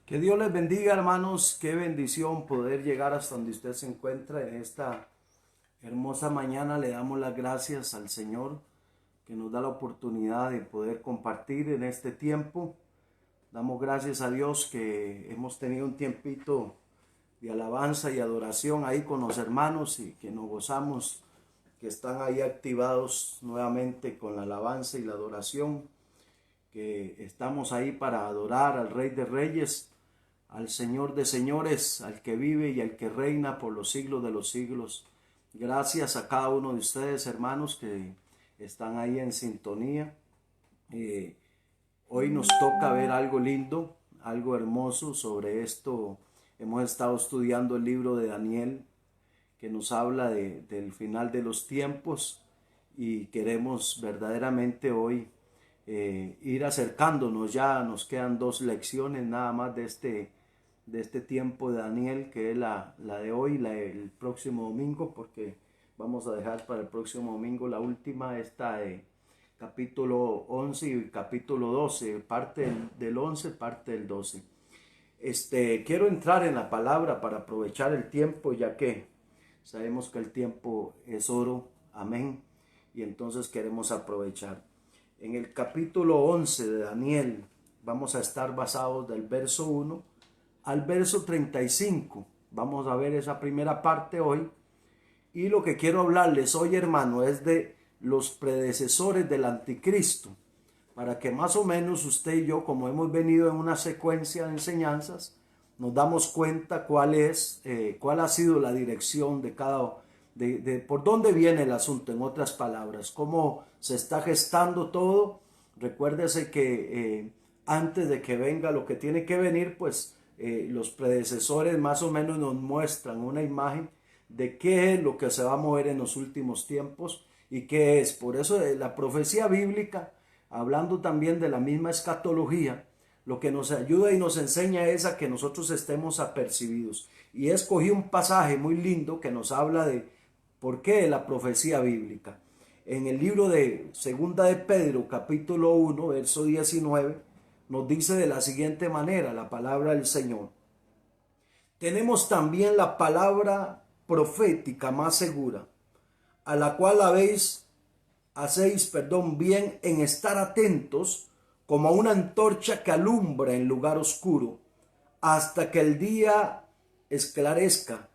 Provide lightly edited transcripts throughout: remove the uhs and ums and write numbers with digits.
Que Dios les bendiga, hermanos. Qué bendición poder llegar hasta donde usted se encuentra en esta hermosa mañana. Le damos las gracias al Señor que nos da la oportunidad de poder compartir en este tiempo. Damos gracias a Dios que hemos tenido un tiempito de alabanza y adoración ahí con los hermanos y que nos gozamos, que están ahí activados nuevamente con la alabanza y la adoración, que estamos ahí para adorar al Rey de Reyes, al Señor de señores, al que vive y al que reina por los siglos de los siglos. Gracias a cada uno de ustedes, hermanos, que están ahí en sintonía. Hoy nos toca ver algo lindo, algo hermoso. Sobre esto hemos estado estudiando el libro de Daniel, que nos habla del final de los tiempos, y queremos verdaderamente hoy ir acercándonos. Ya nos quedan 2 lecciones nada más de este tiempo de Daniel, que es la de hoy, el próximo domingo, porque vamos a dejar para el próximo domingo la última, esta de capítulo 11 y capítulo 12, parte del 11, parte del 12. Quiero entrar en la palabra para aprovechar el tiempo, ya que sabemos que el tiempo es oro, amén, y entonces queremos aprovechar. En el capítulo 11 de Daniel vamos a estar basados del verso 1 al verso 35. Vamos a ver esa primera parte hoy. Y lo que quiero hablarles hoy, hermano, es de los predecesores del anticristo, para que más o menos usted y yo, como hemos venido en una secuencia de enseñanzas, nos damos cuenta cuál ha sido la dirección de por dónde viene el asunto, en otras palabras, cómo se está gestando todo. Recuérdese que antes de que venga lo que tiene que venir, pues los predecesores más o menos nos muestran una imagen de qué es lo que se va a mover en los últimos tiempos y qué es. Por eso la profecía bíblica, hablando también de la misma escatología, lo que nos ayuda y nos enseña es a que nosotros estemos apercibidos. Y escogí un pasaje muy lindo que nos habla de por qué la profecía bíblica. En el libro de Segunda de Pedro, capítulo 1, verso 19, nos dice de la siguiente manera la palabra del Señor: tenemos también la palabra profética más segura, a la cual hacéis bien en estar atentos, como a una antorcha que alumbra en lugar oscuro, hasta que el día esclarezca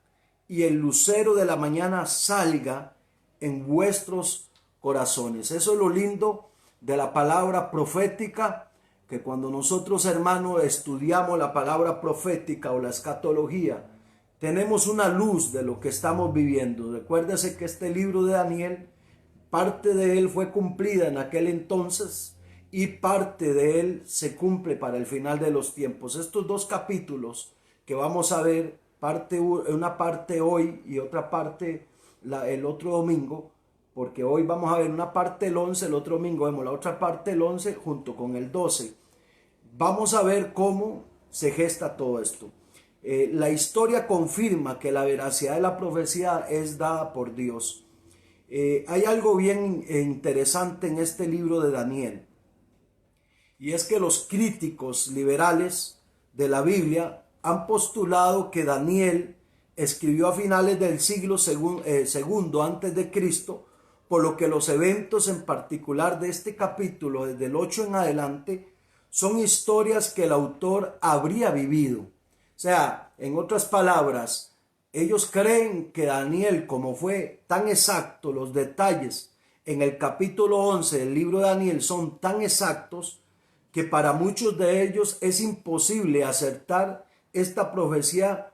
y el lucero de la mañana salga en vuestros corazones. Eso es lo lindo de la palabra profética, que cuando nosotros, hermanos, estudiamos la palabra profética o la escatología, tenemos una luz de lo que estamos viviendo. Recuérdese que este libro de Daniel, parte de él fue cumplida en aquel entonces y parte de él se cumple para el final de los tiempos. Estos 2 capítulos que vamos a ver, una parte hoy y otra parte el otro domingo, porque hoy vamos a ver una parte el 11, el otro domingo vemos la otra parte el 11 junto con el 12. Vamos a ver cómo se gesta todo esto. La historia confirma que la veracidad de la profecía es dada por Dios. Hay algo bien interesante en este libro de Daniel, y es que los críticos liberales de la Biblia han postulado que Daniel escribió a finales del siglo segundo antes de Cristo, por lo que los eventos en particular de este capítulo, desde el 8 en adelante, son historias que el autor habría vivido. O sea, en otras palabras, ellos creen que Daniel, como fue tan exacto, los detalles en el capítulo 11 del libro de Daniel son tan exactos, que para muchos de ellos es imposible acertar esta profecía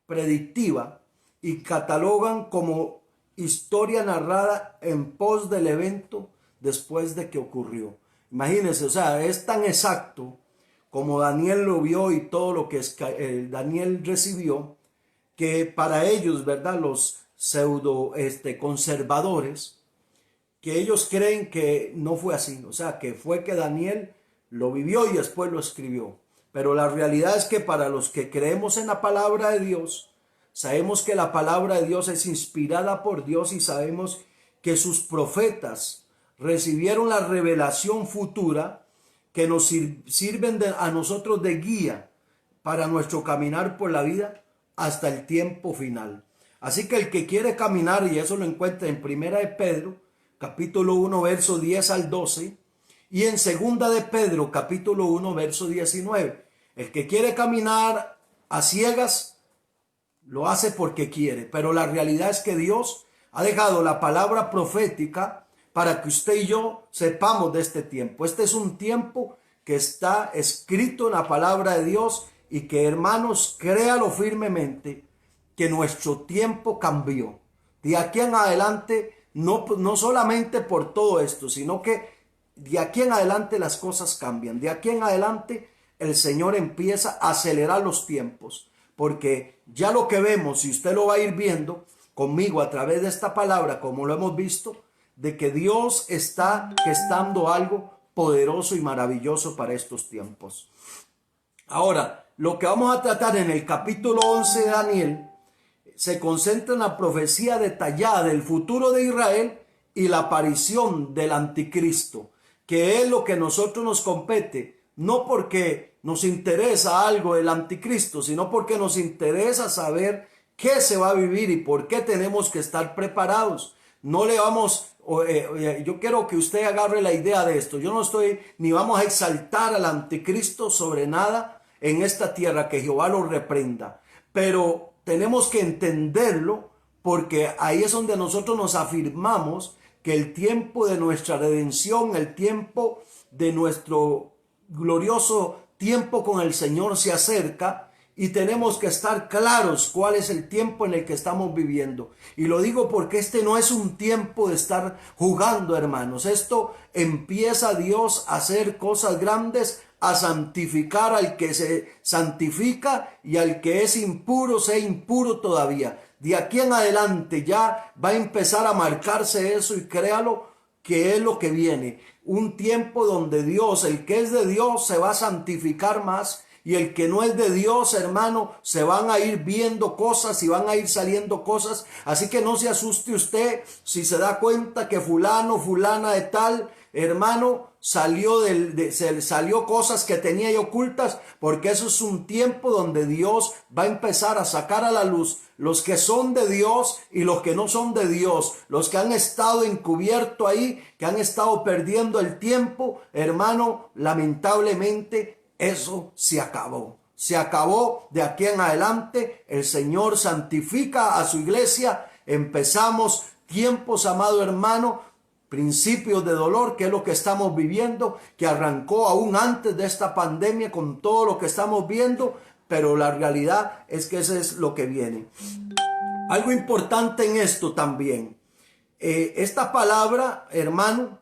predictiva, y catalogan como historia narrada en pos del evento después de que ocurrió. Imagínense, o sea, es tan exacto como Daniel lo vio y todo lo que Daniel recibió, que para ellos, ¿verdad?, los pseudo conservadores, que ellos creen que no fue así, o sea, que fue que Daniel lo vivió y después lo escribió. Pero la realidad es que para los que creemos en la palabra de Dios, sabemos que la palabra de Dios es inspirada por Dios y sabemos que sus profetas recibieron la revelación futura que nos sirven a nosotros de guía para nuestro caminar por la vida hasta el tiempo final. Así que el que quiere caminar, y eso lo encuentra en Primera de Pedro, capítulo 1, verso 10 al 12, y en Segunda de Pedro, capítulo 1, verso 19. El que quiere caminar a ciegas, lo hace porque quiere, pero la realidad es que Dios ha dejado la palabra profética para que usted y yo sepamos de este tiempo. Este es un tiempo que está escrito en la palabra de Dios y que, hermanos, créalo firmemente que nuestro tiempo cambió. De aquí en adelante, no solamente por todo esto, sino que de aquí en adelante las cosas cambian. De aquí en adelante el Señor empieza a acelerar los tiempos, porque ya lo que vemos, si usted lo va a ir viendo conmigo a través de esta palabra, como lo hemos visto, de que Dios está gestando algo poderoso y maravilloso para estos tiempos. Ahora, lo que vamos a tratar en el capítulo 11 de Daniel se concentra en la profecía detallada del futuro de Israel y la aparición del anticristo, que es lo que a nosotros nos compete, no porque nos interesa algo del anticristo, sino porque nos interesa saber qué se va a vivir y por qué tenemos que estar preparados. No le vamos, yo quiero que usted agarre la idea de esto. Yo no estoy, ni vamos a exaltar al anticristo sobre nada en esta tierra, que Jehová lo reprenda. Pero tenemos que entenderlo, porque ahí es donde nosotros nos afirmamos que el tiempo de nuestra redención, el tiempo de nuestro glorioso tiempo con el Señor se acerca. Y tenemos que estar claros cuál es el tiempo en el que estamos viviendo. Y lo digo porque este no es un tiempo de estar jugando, hermanos. Esto empieza Dios a hacer cosas grandes, a santificar al que se santifica y al que es impuro, sea impuro todavía. De aquí en adelante ya va a empezar a marcarse eso, y créalo que es lo que viene. Un tiempo donde Dios, el que es de Dios, se va a santificar más. Y el que no es de Dios, hermano, se van a ir viendo cosas y van a ir saliendo cosas. Así que no se asuste usted si se da cuenta que fulano, fulana de tal, hermano, salió cosas que tenía ahí ocultas, porque eso es un tiempo donde Dios va a empezar a sacar a la luz los que son de Dios y los que no son de Dios, los que han estado encubierto ahí, que han estado perdiendo el tiempo, hermano, lamentablemente eso se acabó. Se acabó. De aquí en adelante el Señor santifica a su iglesia. Empezamos tiempos, amado hermano, principios de dolor, que es lo que estamos viviendo, que arrancó aún antes de esta pandemia con todo lo que estamos viendo, pero la realidad es que eso es lo que viene. Algo importante en esto también, esta palabra, hermano,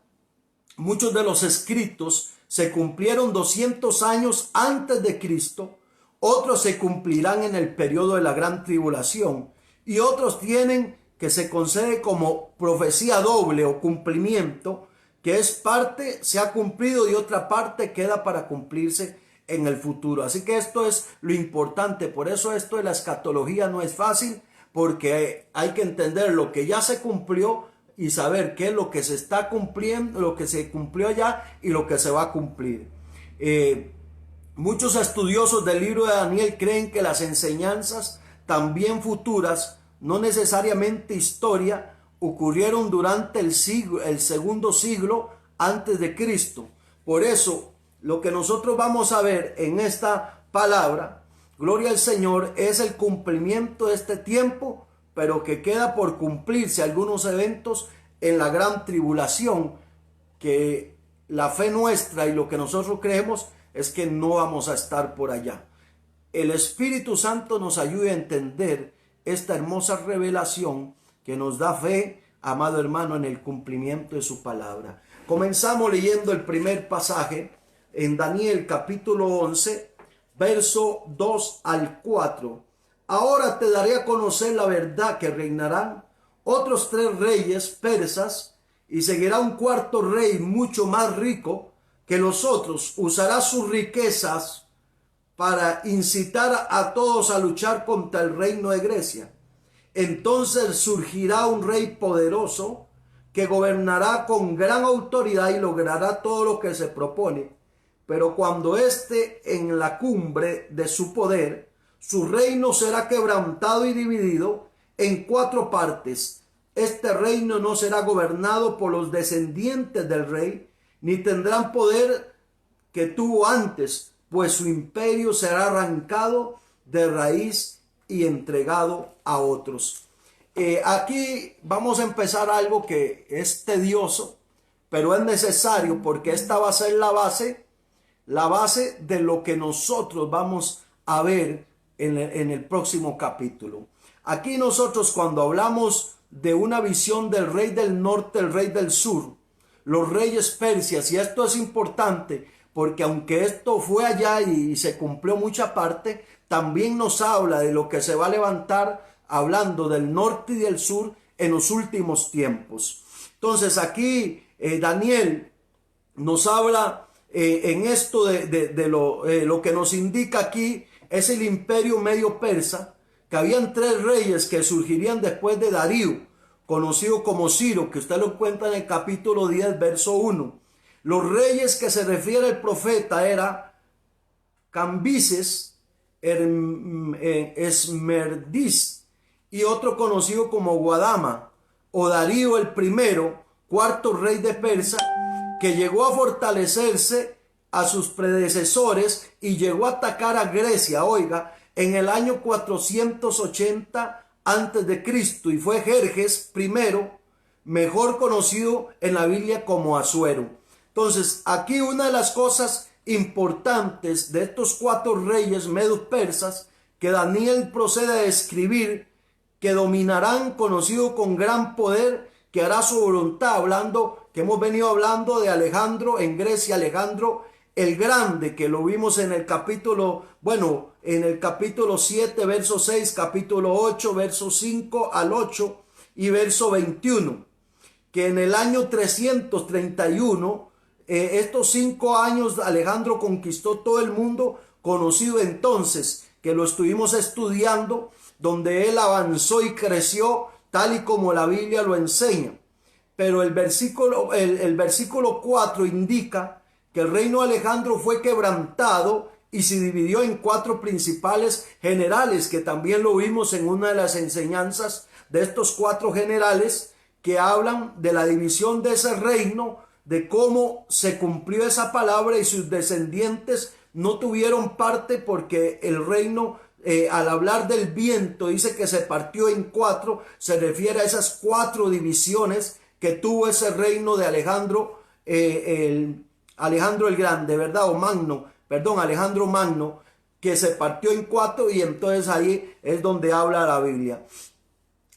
muchos de los escritos se cumplieron 200 años antes de Cristo, otros se cumplirán en el periodo de la gran tribulación, y otros tienen que se concede como profecía doble o cumplimiento, que es parte se ha cumplido y otra parte queda para cumplirse en el futuro. Así que esto es lo importante. Por eso esto de la escatología no es fácil, porque hay que entender lo que ya se cumplió y saber qué es lo que se está cumpliendo, lo que se cumplió ya y lo que se va a cumplir. Muchos estudiosos del libro de Daniel creen que las enseñanzas también futuras, no necesariamente historia, ocurrieron durante el segundo siglo antes de Cristo. Por eso, lo que nosotros vamos a ver en esta palabra, gloria al Señor, es el cumplimiento de este tiempo, pero que queda por cumplirse algunos eventos en la gran tribulación, que la fe nuestra y lo que nosotros creemos es que no vamos a estar por allá. El Espíritu Santo nos ayude a entender esta hermosa revelación que nos da fe, amado hermano, en el cumplimiento de su palabra. Comenzamos leyendo el primer pasaje en Daniel capítulo 11, verso 2 al 4. Ahora te daré a conocer la verdad, que reinarán otros 3 reyes persas, y seguirá un cuarto rey mucho más rico que los otros. Usará sus riquezas para incitar a todos a luchar contra el reino de Grecia. Entonces surgirá un rey poderoso que gobernará con gran autoridad y logrará todo lo que se propone. pero cuando esté en la cumbre de su poder, su reino será quebrantado y dividido en 4 partes. Este reino no será gobernado por los descendientes del rey, ni tendrán poder que tuvo antes, pues su imperio será arrancado de raíz y entregado a otros. Aquí vamos a empezar algo que es tedioso, pero es necesario porque esta va a ser la base de lo que nosotros vamos a ver en el próximo capítulo. Aquí nosotros, cuando hablamos de una visión del rey del norte, el rey del sur, los reyes persias, y esto es importante porque aunque esto fue allá y se cumplió mucha parte, también nos habla de lo que se va a levantar hablando del norte y del sur en los últimos tiempos. Entonces aquí Daniel nos habla en esto de lo que nos indica aquí es el imperio medio persa, que habían 3 reyes que surgirían después de Darío, conocido como Ciro, que usted lo encuentra en el capítulo 10, verso 1. Los reyes que se refiere el profeta era Cambises, Esmerdis y otro conocido como Guadama, o Darío el primero, 4º rey de Persia, que llegó a fortalecerse a sus predecesores y llegó a atacar a Grecia, oiga, en el año 480 antes de Cristo, y fue Jerjes I, mejor conocido en la Biblia como Asuero. Entonces, aquí una de las cosas importantes de estos 4 reyes medos persas que Daniel procede a describir, que dominarán, conocido con gran poder, que hará su voluntad, hablando, que hemos venido hablando de Alejandro en Grecia, Alejandro el Grande, que lo vimos en el capítulo, en el capítulo 7, verso 6, capítulo 8, verso 5 al 8 y verso 21, que en el año 331, estos 5 años Alejandro conquistó todo el mundo, conocido entonces, que lo estuvimos estudiando, donde él avanzó y creció tal y como la Biblia lo enseña. Pero el versículo 4 indica que el reino de Alejandro fue quebrantado y se dividió en 4 principales generales, que también lo vimos en una de las enseñanzas de estos 4 generales que hablan de la división de ese reino, de cómo se cumplió esa palabra y sus descendientes no tuvieron parte porque el reino, al hablar del viento, dice que se partió en 4, se refiere a esas 4 divisiones que tuvo ese reino de Alejandro, Alejandro el Grande, ¿verdad? Alejandro Magno, que se partió en 4, y entonces ahí es donde habla la Biblia.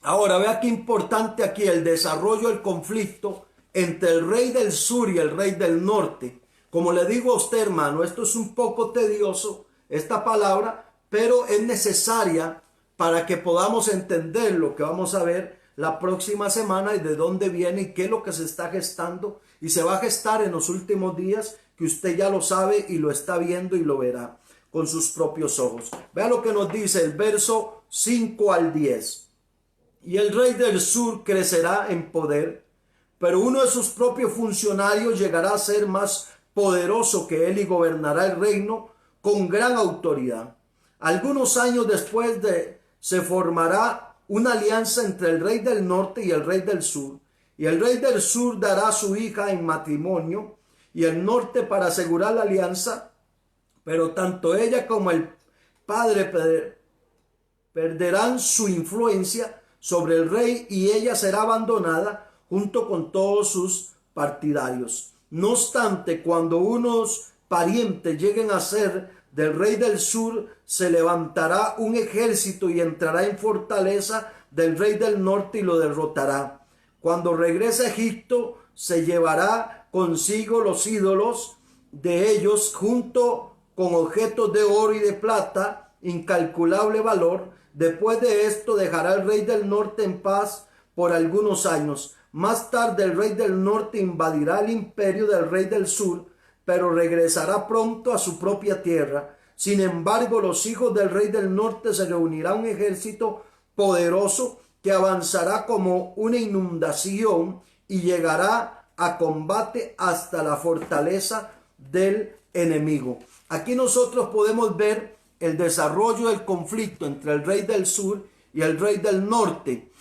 Ahora, vea qué importante aquí el desarrollo del conflicto entre el rey del sur y el rey del norte. Como le digo a usted, hermano, esto es un poco tedioso, esta palabra, pero es necesaria para que podamos entender lo que vamos a ver la próxima semana y de dónde viene y qué es lo que se está gestando y se va a gestar en los últimos días, que usted ya lo sabe y lo está viendo y lo verá con sus propios ojos. Vea lo que nos dice el verso 5 al 10. Y el rey del sur crecerá en poder, pero uno de sus propios funcionarios llegará a ser más poderoso que él y gobernará el reino con gran autoridad. Algunos años después se formará una alianza entre el rey del norte y el rey del sur, y el rey del sur dará a su hija en matrimonio, y el norte para asegurar la alianza, pero tanto ella como el padre perderán su influencia sobre el rey, y ella será abandonada junto con todos sus partidarios. No obstante, cuando unos parientes lleguen a ser del rey del sur, se levantará un ejército y entrará en fortaleza del rey del norte y lo derrotará. Cuando regrese a Egipto, se llevará consigo los ídolos de ellos junto con objetos de oro y de plata, incalculable valor. Después de esto dejará el rey del norte en paz por algunos años. Más tarde el rey del norte invadirá el imperio del rey del sur, pero regresará pronto a su propia tierra. Sin embargo, los hijos del rey del norte se reunirá un ejército poderoso que avanzará como una inundación y llegará a combate hasta la fortaleza del enemigo. Aquí nosotros podemos ver el desarrollo del conflicto entre el rey del sur y el rey del norte.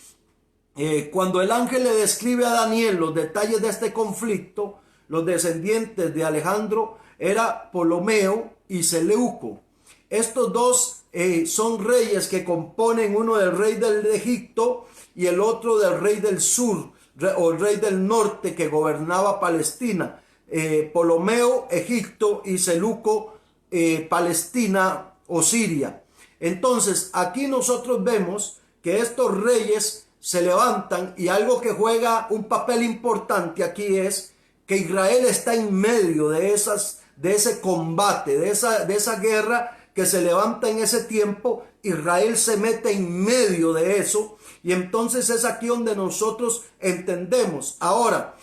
Cuando el ángel le describe a Daniel los detalles de este conflicto, los descendientes de Alejandro era Ptolomeo y Seleuco. Estos dos son reyes que componen, uno del rey del Egipto y el otro del rey del sur o el rey del norte que gobernaba Palestina. Ptolomeo, Egipto, y Seleuco, Palestina o Siria. Entonces aquí nosotros vemos que estos reyes se levantan, y algo que juega un papel importante aquí es que Israel está en medio de ese combate, de esa guerra que se levanta en ese tiempo. Israel se mete en medio de eso, y entonces es aquí donde nosotros entendemos. Ahora,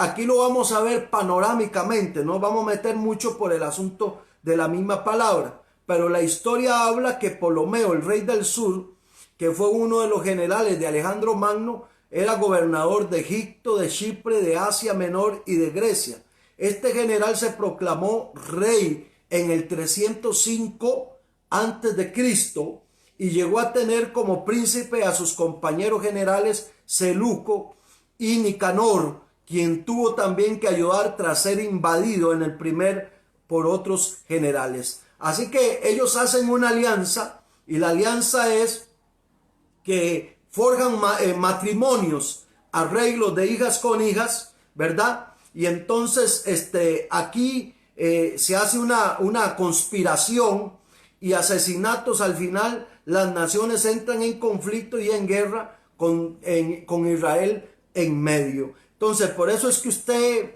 aquí lo vamos a ver panorámicamente, no vamos a meter mucho por el asunto de la misma palabra, pero la historia habla que Ptolomeo, el rey del sur, que fue uno de los generales de Alejandro Magno, era gobernador de Egipto, de Chipre, de Asia Menor y de Grecia. Este general se proclamó rey en el 305 antes de Cristo y llegó a tener como príncipe a sus compañeros generales Seleuco y Nicanor, quien tuvo también que ayudar tras ser invadido en el primer por otros generales. Así que ellos hacen una alianza, y la alianza es que forjan matrimonios, arreglos de hijas con hijas, ¿verdad? Y entonces aquí se hace una conspiración y asesinatos. Al final las naciones entran en conflicto y en guerra con Israel en medio. Entonces por eso es que usted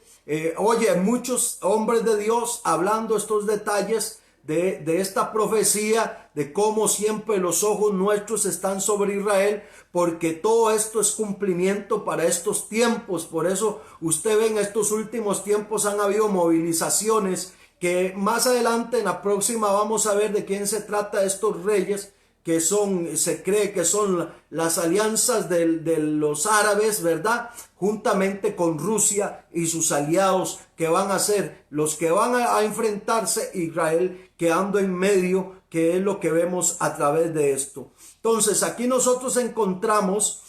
oye muchos hombres de Dios hablando estos detalles de esta profecía, de cómo siempre los ojos nuestros están sobre Israel, porque todo esto es cumplimiento para estos tiempos. Por eso usted ve en estos últimos tiempos han habido movilizaciones que más adelante en la próxima vamos a ver de quién se trata estos reyes, que se cree que son las alianzas de los árabes, ¿verdad? Juntamente con Rusia y sus aliados, que van a ser los que van a enfrentarse Israel, quedando en medio, que es lo que vemos a través de esto. Entonces aquí nosotros encontramos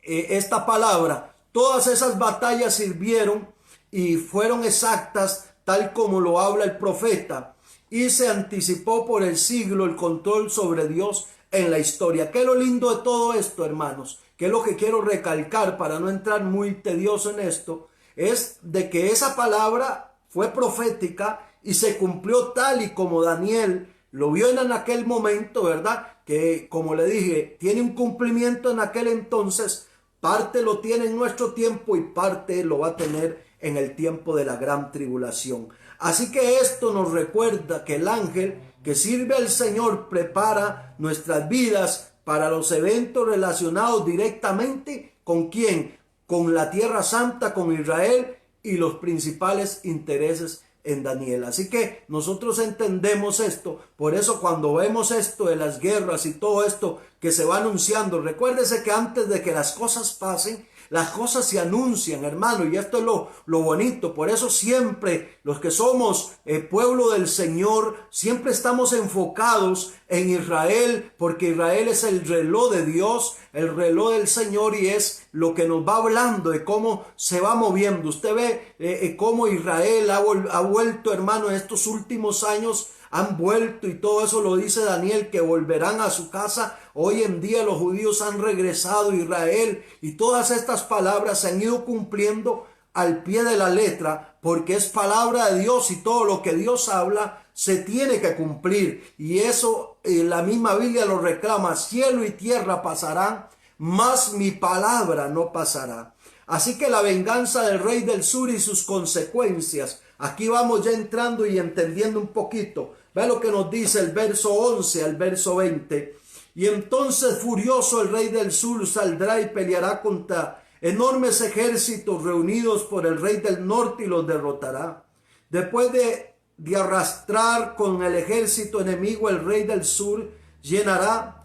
esta palabra. Todas esas batallas sirvieron y fueron exactas tal como lo habla el profeta, y se anticipó por el siglo el control sobre Dios en la historia. ¿Qué es lo lindo de todo esto, hermanos? ¿Qué es lo que quiero recalcar para no entrar muy tedioso en esto? Es de que esa palabra fue profética y se cumplió tal y como Daniel lo vio en aquel momento, ¿verdad? Que, como le dije, tiene un cumplimiento en aquel entonces, parte lo tiene en nuestro tiempo y parte lo va a tener en el tiempo de la gran tribulación. Así que esto nos recuerda que el ángel que sirve al Señor prepara nuestras vidas para los eventos relacionados directamente ¿con quién? Con la Tierra Santa, con Israel y los principales intereses en Daniel. Así que nosotros entendemos esto. Por eso cuando vemos esto de las guerras y todo esto que se va anunciando, recuérdese que antes de que las cosas pasen, las cosas se anuncian, hermano, y esto es lo bonito. Por eso siempre los que somos pueblo del Señor, siempre estamos enfocados en Israel, porque Israel es el reloj de Dios, el reloj del Señor, y es lo que nos va hablando de cómo se va moviendo. Usted ve cómo Israel ha vuelto, hermano, en estos últimos años. Han vuelto, y todo eso lo dice Daniel, que volverán a su casa. Hoy en día los judíos han regresado a Israel, y todas estas palabras se han ido cumpliendo al pie de la letra, porque es palabra de Dios, y todo lo que Dios habla se tiene que cumplir. Y eso la misma Biblia lo reclama: cielo y tierra pasarán, mas mi palabra no pasará. Así que la venganza del rey del sur y sus consecuencias. Aquí vamos ya entrando y entendiendo un poquito. Ve lo que nos dice el verso 11 al verso 20. Y entonces furioso el rey del sur saldrá y peleará contra enormes ejércitos reunidos por el rey del norte y los derrotará. Después de arrastrar con el ejército enemigo, el rey del sur llenará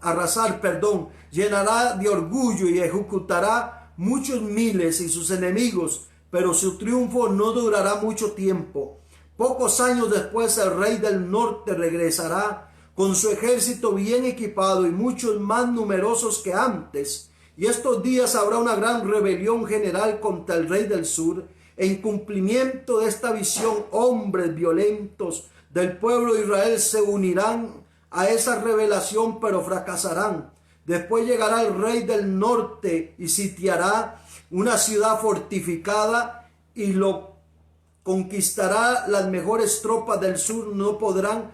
de orgullo y ejecutará muchos miles y sus enemigos, pero su triunfo no durará mucho tiempo, Pocos años después el rey del norte regresará con su ejército bien equipado y muchos más numerosos que antes. Y estos días habrá una gran rebelión general contra el rey del sur. En cumplimiento de esta visión, hombres violentos del pueblo de Israel se unirán a esa revelación, pero fracasarán. Después llegará el rey del norte y sitiará una ciudad fortificada y lo conquistará. Las mejores tropas del sur no podrán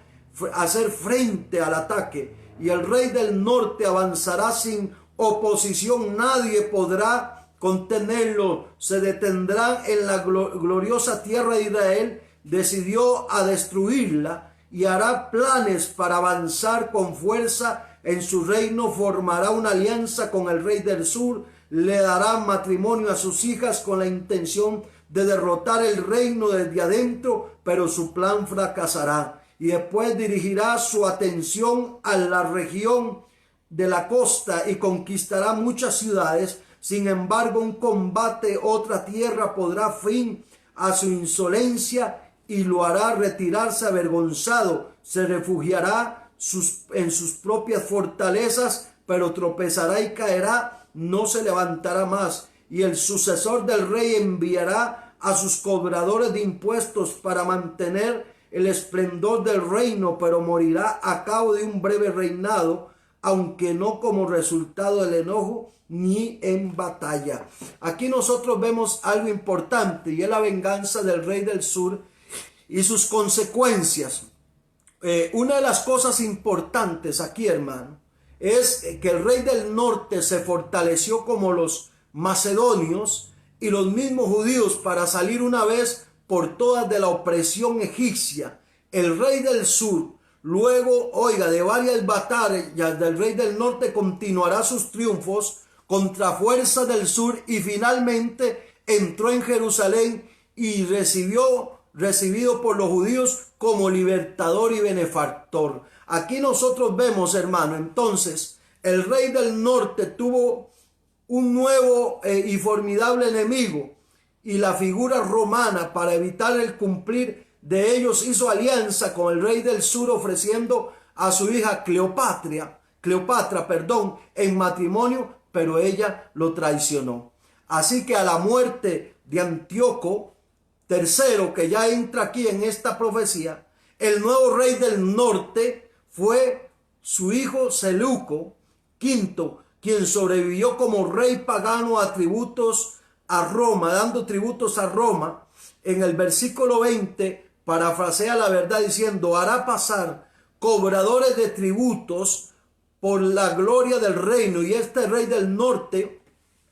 hacer frente al ataque y el rey del norte avanzará sin oposición. Nadie podrá contenerlo. Se detendrá en la gloriosa tierra de Israel. Decidió a destruirla y hará planes para avanzar con fuerza en su reino. Formará una alianza con el rey del sur, le dará matrimonio a sus hijas con la intención de derrotar el reino desde adentro, pero su plan fracasará. Y después dirigirá su atención a la región de la costa y conquistará muchas ciudades. Sin embargo, un combate otra tierra pondrá fin a su insolencia y lo hará retirarse avergonzado. Se refugiará en sus propias fortalezas, pero tropezará y caerá, no se levantará más. Y el sucesor del rey enviará a sus cobradores de impuestos para mantener el esplendor del reino, pero morirá a cabo de un breve reinado, aunque no como resultado del enojo ni en batalla. Aquí nosotros vemos algo importante y es la venganza del rey del sur y sus consecuencias. Una de las cosas importantes aquí, hermano, es que el rey del norte se fortaleció como los macedonios y los mismos judíos para salir una vez por todas de la opresión egipcia. El rey del sur, luego, de varias batallas del rey del norte, continuará sus triunfos contra fuerzas del sur y finalmente entró en Jerusalén y recibido por los judíos como libertador y benefactor. Aquí nosotros vemos, hermano, entonces el rey del norte tuvo un nuevo y formidable enemigo, y la figura romana, para evitar el cumplir de ellos, hizo alianza con el rey del sur ofreciendo a su hija Cleopatra, en matrimonio, pero ella lo traicionó. Así que a la muerte de Antíoco III, que ya entra aquí en esta profecía, el nuevo rey del norte fue su hijo Seleuco V, quien sobrevivió como rey pagano a tributos a Roma, dando tributos a Roma. En el versículo 20 parafrasea la verdad diciendo: hará pasar cobradores de tributos por la gloria del reino. Y este rey del norte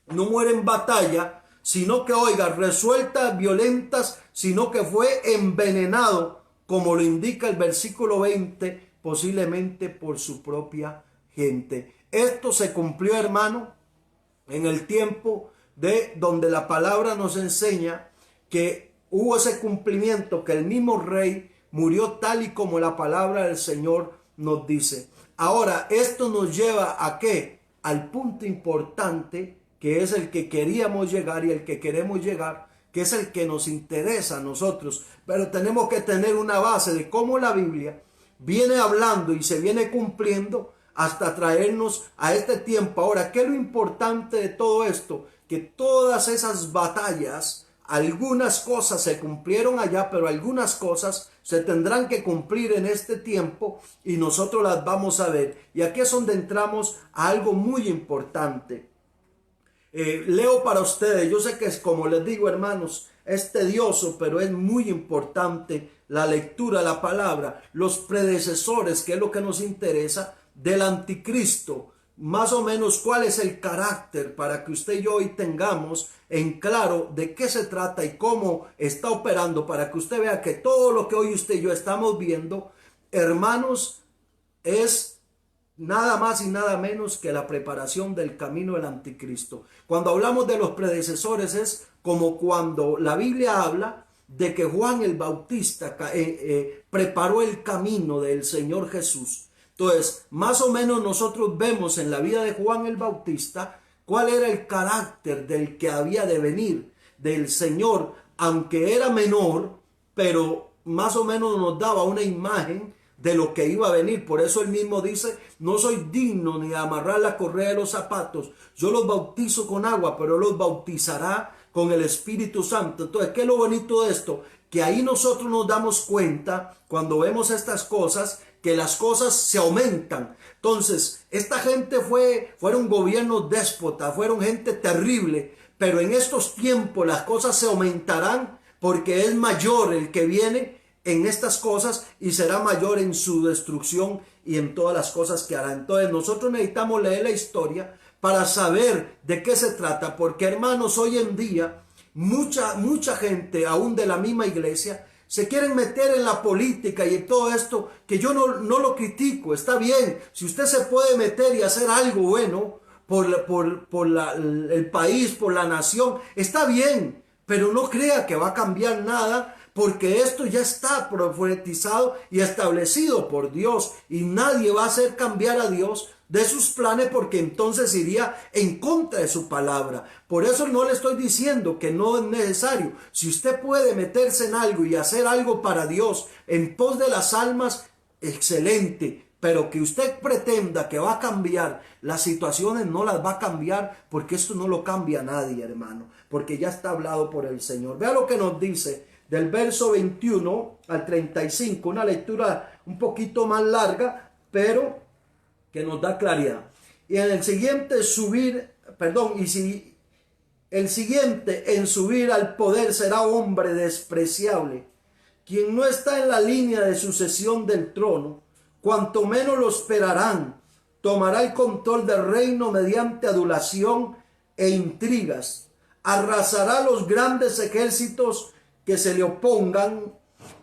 no muere en batalla, sino que, resueltas violentas, sino que fue envenenado, como lo indica el versículo 20, posiblemente por su propia gente. Esto se cumplió, hermano, en el tiempo de donde la palabra nos enseña que hubo ese cumplimiento, que el mismo rey murió tal y como la palabra del Señor nos dice. Ahora, esto nos lleva ¿a qué? Al punto importante, que es el que queríamos llegar y el que queremos llegar, que es el que nos interesa a nosotros. Pero tenemos que tener una base de cómo la Biblia viene hablando y se viene cumpliendo hasta traernos a este tiempo. Ahora, ¿qué es lo importante de todo esto? Que todas esas batallas, algunas cosas se cumplieron allá, pero algunas cosas se tendrán que cumplir en este tiempo y nosotros las vamos a ver. Y aquí es donde entramos a algo muy importante. Leo para ustedes, yo sé que es, como les digo, hermanos, es tedioso, pero es muy importante la lectura, la palabra, los predecesores, que es lo que nos interesa, del anticristo. Más o menos cuál es el carácter, para que usted y yo hoy tengamos en claro de qué se trata y cómo está operando, para que usted vea que todo lo que hoy usted y yo estamos viendo, hermanos, es nada más y nada menos que la preparación del camino del anticristo. Cuando hablamos de los predecesores, es como cuando la Biblia habla de que Juan el Bautista preparó el camino del Señor Jesús. Entonces, más o menos nosotros vemos en la vida de Juan el Bautista cuál era el carácter del que había de venir, del Señor, aunque era menor, pero más o menos nos daba una imagen de lo que iba a venir. Por eso él mismo dice, no soy digno ni de amarrar la correa de los zapatos. Yo los bautizo con agua, pero los bautizará con el Espíritu Santo. Entonces, ¿qué es lo bonito de esto? Que ahí nosotros nos damos cuenta, cuando vemos estas cosas, que las cosas se aumentan. Entonces, esta gente fueron gobiernos déspotas, fueron gente terrible, pero en estos tiempos las cosas se aumentarán porque es mayor el que viene en estas cosas y será mayor en su destrucción y en todas las cosas que hará. Entonces nosotros necesitamos leer la historia para saber de qué se trata, porque hermanos, hoy en día mucha gente, aún de la misma iglesia, se quieren meter en la política y en todo esto, que yo no lo critico, está bien, si usted se puede meter y hacer algo bueno por el país, por la nación, está bien, pero no crea que va a cambiar nada, porque esto ya está profetizado y establecido por Dios, y nadie va a hacer cambiar a Dios de sus planes, porque entonces iría en contra de su palabra. Por eso no le estoy diciendo que no es necesario. Si usted puede meterse en algo y hacer algo para Dios en pos de las almas, excelente. Pero que usted pretenda que va a cambiar las situaciones, no las va a cambiar, porque esto no lo cambia nadie, hermano, porque ya está hablado por el Señor. Vea lo que nos dice del verso 21 al 35, una lectura un poquito más larga, pero que nos da claridad. Y en el siguiente el siguiente en subir al poder será hombre despreciable, quien no está en la línea de sucesión del trono, cuanto menos lo esperarán. Tomará el control del reino mediante adulación e intrigas. Arrasará los grandes ejércitos que se le opongan.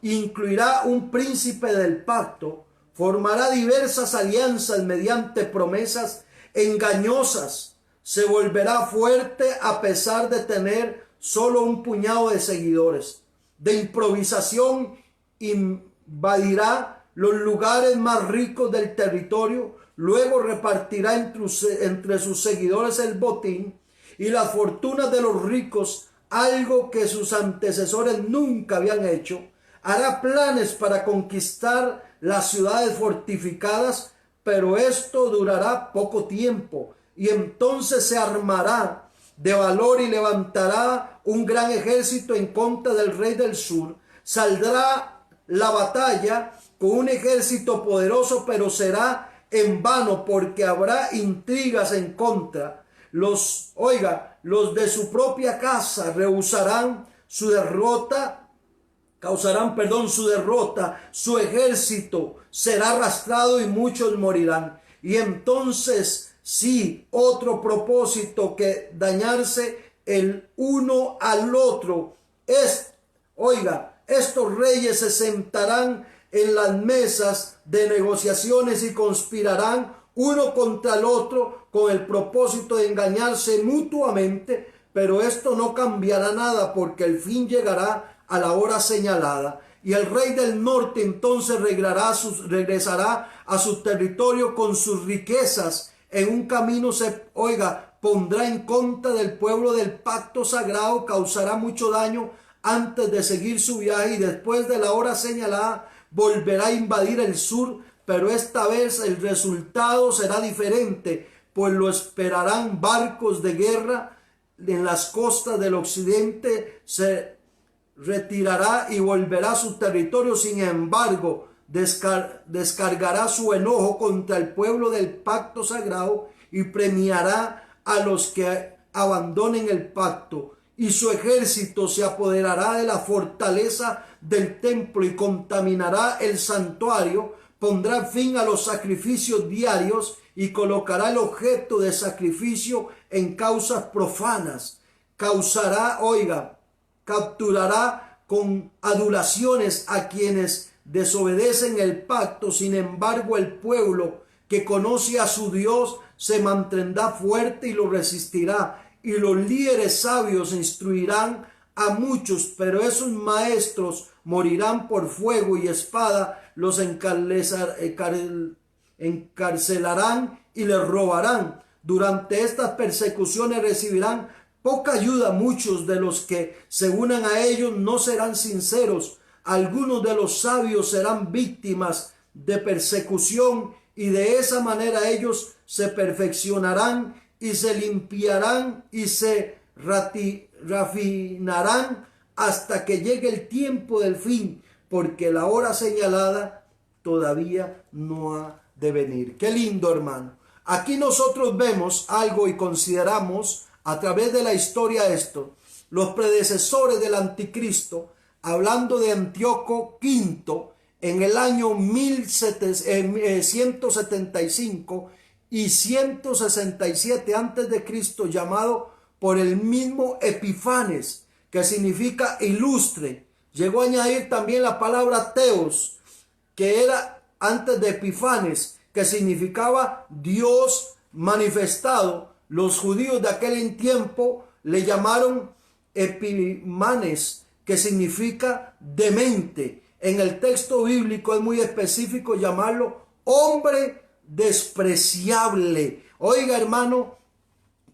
Incluirá un príncipe del pacto. Formará diversas alianzas mediante promesas engañosas. Se volverá fuerte a pesar de tener solo un puñado de seguidores. De improvisación invadirá los lugares más ricos del territorio, luego repartirá entre sus seguidores el botín y las fortunas de los ricos, algo que sus antecesores nunca habían hecho. Hará planes para conquistar las ciudades fortificadas, pero esto durará poco tiempo, y entonces se armará de valor y levantará un gran ejército en contra del rey del sur. Saldrá la batalla con un ejército poderoso, pero será en vano, porque habrá intrigas en contra. Los de su propia casa rehusarán su derrota, su derrota, su ejército será arrastrado y muchos morirán. Y entonces, sí, otro propósito que dañarse el uno al otro es, estos reyes se sentarán en las mesas de negociaciones y conspirarán uno contra el otro con el propósito de engañarse mutuamente, pero esto no cambiará nada, porque el fin llegará a la hora señalada. Y el rey del norte entonces regresará a su territorio con sus riquezas. En un camino pondrá en contra del pueblo del pacto sagrado, causará mucho daño antes de seguir su viaje, y después de la hora señalada volverá a invadir el sur, pero esta vez el resultado será diferente, pues lo esperarán barcos de guerra en las costas del occidente. Se retirará y volverá a su territorio. Sin embargo, descargará su enojo contra el pueblo del pacto sagrado y premiará a los que abandonen el pacto. Y su ejército se apoderará de la fortaleza del templo y contaminará el santuario. Pondrá fin a los sacrificios diarios y colocará el objeto de sacrificio en causas profanas. Capturará con adulaciones a quienes desobedecen el pacto. Sin embargo, el pueblo que conoce a su Dios se mantendrá fuerte y lo resistirá. Y los líderes sabios instruirán a muchos, pero esos maestros morirán por fuego y espada. Los encarcelarán y les robarán. Durante estas persecuciones recibirán poca ayuda. Muchos de los que se unan a ellos no serán sinceros. algunos de los sabios serán víctimas de persecución y de esa manera ellos se perfeccionarán y se limpiarán y se refinarán hasta que llegue el tiempo del fin, porque la hora señalada todavía no ha de venir. Qué lindo, hermano. Aquí nosotros vemos algo y consideramos a través de la historia esto. Los predecesores del anticristo, hablando de Antíoco V, en el año 175 y 167 antes de Cristo, llamado por el mismo Epifanes, que significa ilustre. Llegó a añadir también la palabra teos, que era antes de Epifanes, que significaba Dios manifestado. Los judíos de aquel tiempo le llamaron Epimanes, que significa demente. En el texto bíblico es muy específico llamarlo hombre despreciable. Oiga, hermano,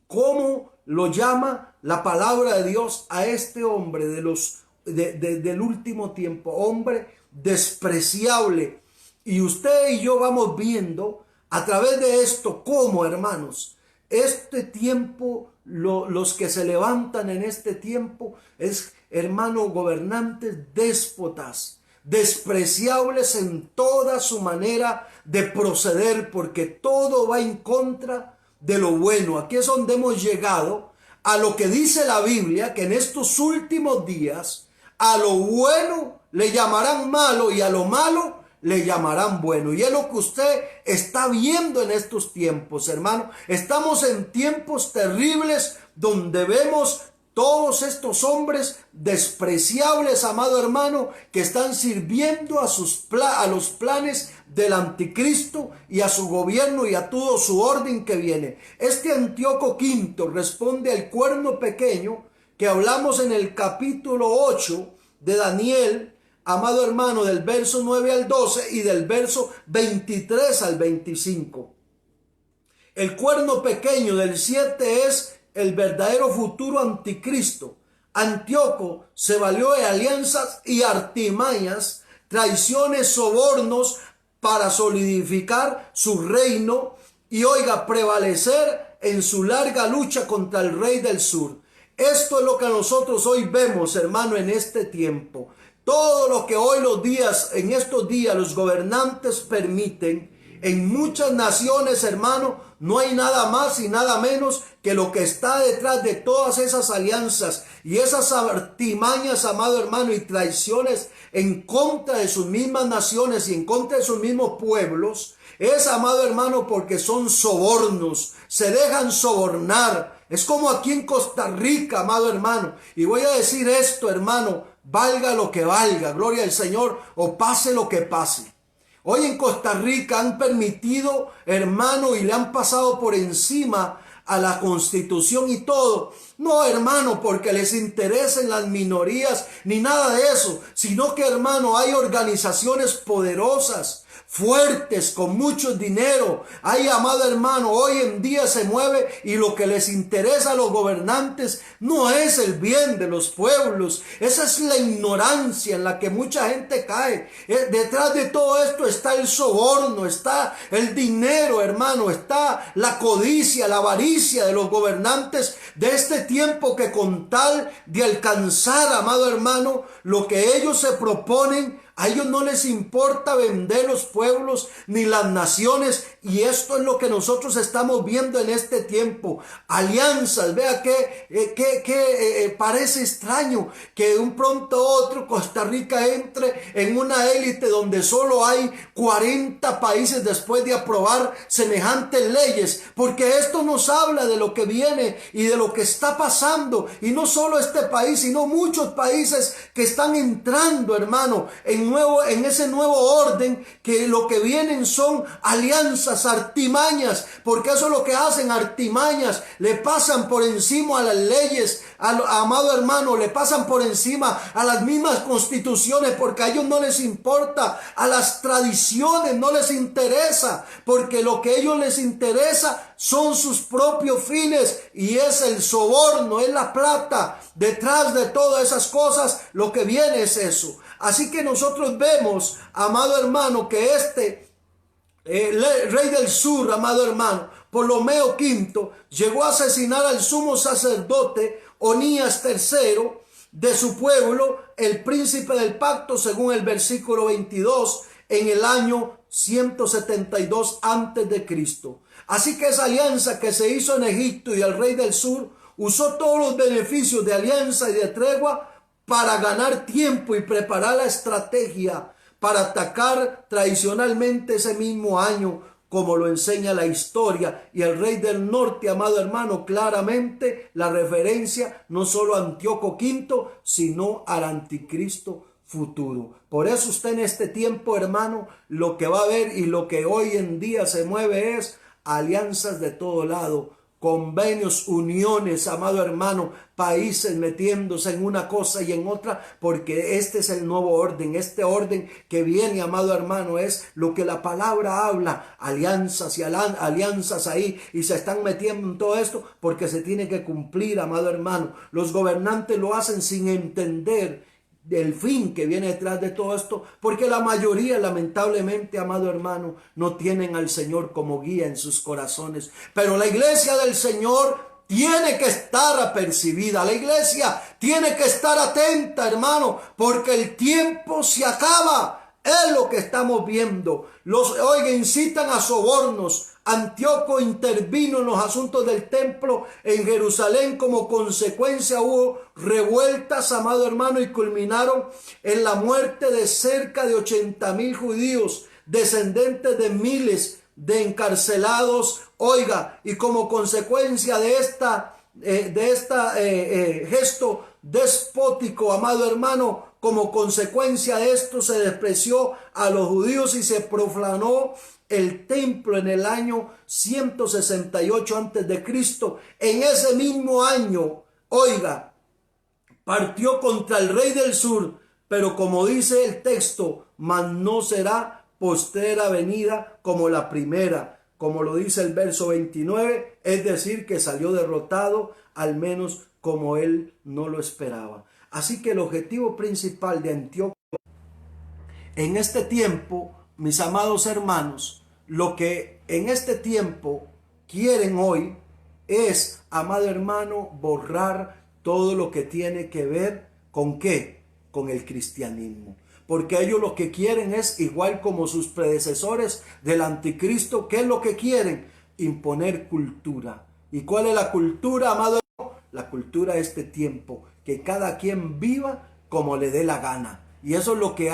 ¿cómo lo llama la palabra de Dios a este hombre del último tiempo? Hombre despreciable. Y usted y yo vamos viendo a través de esto cómo, hermanos, este tiempo, los que se levantan en este tiempo es, hermano, gobernantes déspotas, despreciables en toda su manera de proceder, porque todo va en contra de lo bueno. Aquí es donde hemos llegado a lo que dice la Biblia, que en estos últimos días a lo bueno le llamarán malo y a lo malo le llamarán bueno. Y es lo que usted está viendo en estos tiempos, hermano. Estamos en tiempos terribles donde vemos todos estos hombres despreciables, amado hermano, que están sirviendo a los planes del anticristo y a su gobierno y a todo su orden que viene. Este Antíoco V responde al cuerno pequeño que hablamos en el capítulo 8 de Daniel, amado hermano, del verso 9 al 12 y del verso 23 al 25. El cuerno pequeño del 7 es el verdadero futuro anticristo. Antíoco se valió de alianzas y artimañas, traiciones, sobornos para solidificar su reino y, oiga, prevalecer en su larga lucha contra el rey del sur. Esto es lo que nosotros hoy vemos, hermano, en este tiempo. Todo lo que hoy en estos días los gobernantes permiten en muchas naciones, hermano, no hay nada más y nada menos que lo que está detrás de todas esas alianzas y esas artimañas, amado hermano, y traiciones en contra de sus mismas naciones y en contra de sus mismos pueblos. Es, amado hermano, porque son sobornos, se dejan sobornar. Es como aquí en Costa Rica, amado hermano. Y voy a decir esto, hermano, valga lo que valga, gloria al Señor, o pase lo que pase. Hoy en Costa Rica han permitido, hermano, y le han pasado por encima a la Constitución y todo. No, hermano, porque les interesen las minorías ni nada de eso, sino que, hermano, hay organizaciones poderosas, fuertes, con mucho dinero. Hay, amado hermano, hoy en día se mueve y lo que les interesa a los gobernantes no es el bien de los pueblos. Esa es la ignorancia en la que mucha gente cae. Detrás de todo esto está el soborno, está el dinero, hermano, está la codicia, la avaricia de los gobernantes de este tiempo, que con tal de alcanzar, amado hermano, lo que ellos se proponen, a ellos no les importa vender los pueblos ni las naciones, y esto es lo que nosotros estamos viendo en este tiempo. Alianzas, vea que parece extraño que de un pronto a otro Costa Rica entre en una élite donde solo hay 40 países después de aprobar semejantes leyes, porque esto nos habla de lo que viene y de lo que está pasando, y no solo este país, sino muchos países que están entrando, hermano, en ese nuevo orden, que lo que vienen son alianzas, artimañas, porque eso es lo que hacen, artimañas, le pasan por encima a las leyes, amado hermano, le pasan por encima a las mismas constituciones, porque a ellos no les importa, a las tradiciones no les interesa, porque lo que a ellos les interesa son sus propios fines, y es el soborno, es la plata. Detrás de todas esas cosas lo que viene es eso. Así que nosotros vemos, amado hermano, que rey del sur, amado hermano, Ptolomeo V, llegó a asesinar al sumo sacerdote Onías III de su pueblo, el príncipe del pacto, según el versículo 22, en el año 172 antes de Cristo. Así que esa alianza que se hizo en Egipto y el rey del sur usó todos los beneficios de alianza y de tregua para ganar tiempo y preparar la estrategia para atacar tradicionalmente ese mismo año, como lo enseña la historia. Y el rey del norte, amado hermano, claramente la referencia no solo a Antíoco V, sino al anticristo futuro. Por eso usted en este tiempo, hermano, lo que va a ver y lo que hoy en día se mueve es alianzas de todo lado, convenios, uniones, amado hermano, países metiéndose en una cosa y en otra, porque este es el nuevo orden. Este orden que viene, amado hermano, es lo que la palabra habla, alianzas y alianzas ahí, y se están metiendo en todo esto porque se tiene que cumplir, amado hermano. Los gobernantes lo hacen sin entender del fin que viene detrás de todo esto, porque la mayoría, lamentablemente, amado hermano, no tienen al Señor como guía en sus corazones. Pero la iglesia del Señor tiene que estar apercibida, la iglesia tiene que estar atenta, hermano, porque el tiempo se acaba. Es lo que estamos viendo. Incitan a sobornos. Antíoco intervino en los asuntos del templo en Jerusalén. Como consecuencia hubo revueltas, amado hermano, y culminaron en la muerte de cerca de 80,000 judíos, descendentes de miles de encarcelados. Y como consecuencia de gesto despótico, amado hermano, como consecuencia de esto se despreció a los judíos y se profanó el templo en el año 168 antes de Cristo. En ese mismo año, partió contra el rey del sur, pero como dice el texto, mas no será postrera venida como la primera, como lo dice el verso 29, es decir, que salió derrotado, al menos como él no lo esperaba. Así que el objetivo principal de Antíoco en este tiempo, mis amados hermanos, lo que en este tiempo quieren hoy es, amado hermano, borrar todo lo que tiene que ver con ¿qué? Con el cristianismo. Porque ellos lo que quieren es, igual como sus predecesores del anticristo, ¿qué es lo que quieren? Imponer cultura. ¿Y cuál es la cultura, amado hermano? La cultura de este tiempo, que cada quien viva como le dé la gana. Y eso es lo que